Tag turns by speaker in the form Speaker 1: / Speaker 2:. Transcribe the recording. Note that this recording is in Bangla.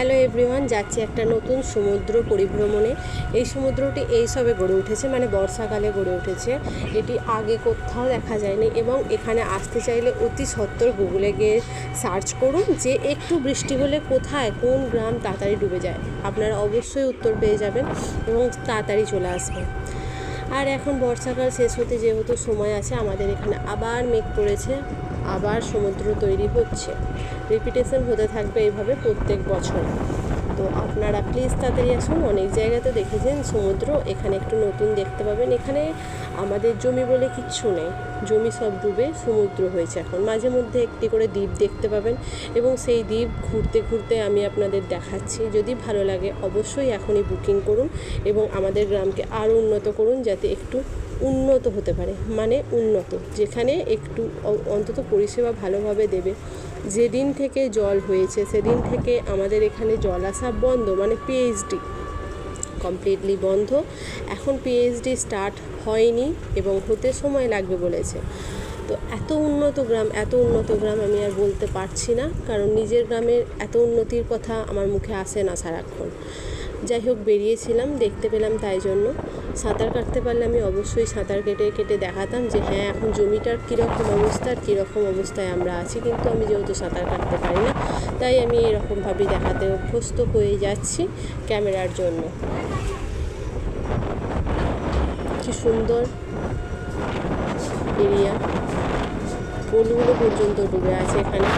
Speaker 1: হ্যালো এভরিওয়ান, যাচ্ছি একটা নতুন সমুদ্র পরিভ্রমণে। এই সমুদ্রটি এই সবে গড়ে উঠেছে, মানে বর্ষাকালে গড়ে উঠেছে। এটি আগে কোথাও দেখা যায়নি এবং এখানে আসতে চাইলে অতি সত্বর গুগলে গিয়ে সার্চ করুন যে একটু বৃষ্টি হলে কোথায় কোন গ্রাম তাড়াতাড়ি ডুবে যায়। আপনারা অবশ্যই উত্তর পেয়ে যাবেন এবং তাড়াতাড়ি চলে আসবেন। আর এখন বর্ষাকাল শেষ হতে যেহেতু সময় আছে, আমাদের এখানে আবার মেঘ পড়েছে, আবার সমুদ্র তৈরি হচ্ছে। রিপিটেশন হতে থাকবে এইভাবে প্রত্যেক বছর। তো আপনারা প্লিজ তাড়াতাড়ি আসুন। অনেক জায়গাতে দেখেছেন সমুদ্র, এখানে একটু নতুন দেখতে পাবেন। এখানে আমাদের জমি বলে কিচ্ছু নেই, জমি সব ডুবে সমুদ্র হয়েছে এখন। মাঝে মধ্যে একটি করে দ্বীপ দেখতে পাবেন এবং সেই দ্বীপ ঘুরতে ঘুরতে আমি আপনাদের দেখাচ্ছি। যদি ভালো লাগে অবশ্যই এখনই বুকিং করুন এবং আমাদের গ্রামকে আরও উন্নত করুন, যাতে একটু উন্নত হতে পারে, মানে উন্নত যেখানে একটু অন্তত পরিষেবা ভালোভাবে দেবে। যেদিন থেকে জল হয়েছে সেদিন থেকে আমাদের এখানে জল আসা বন্ধ, মানে পিএইচডি কমপ্লিটলি বন্ধ। এখন পিএইচডি স্টার্ট হয়নি এবং হতে সময় লাগবে বলেছে। তো এত উন্নত গ্রাম আমি আর বলতে পারছি না, কারণ নিজের গ্রামের এত উন্নতির কথা আমার মুখে আসে না সারাক্ষণ। যাই হোক, বেরিয়েছিলাম, দেখতে পেলাম, তাই জন্য। সাঁতার কাটতে পারলে আমি অবশ্যই সাঁতার কেটে দেখাতাম যে হ্যাঁ এখন জমিটার কীরকম অবস্থা আর কীরকম অবস্থায় আমরা আছি। কিন্তু আমি যেহেতু সাঁতার কাটতে পারি না, তাই আমি এরকমভাবেই দেখাতে অভ্যস্ত হয়ে যাচ্ছি ক্যামেরার জন্য। কি সুন্দর এরিয়া, পোলগুলো পর্যন্ত ডুবে আছে এখানে।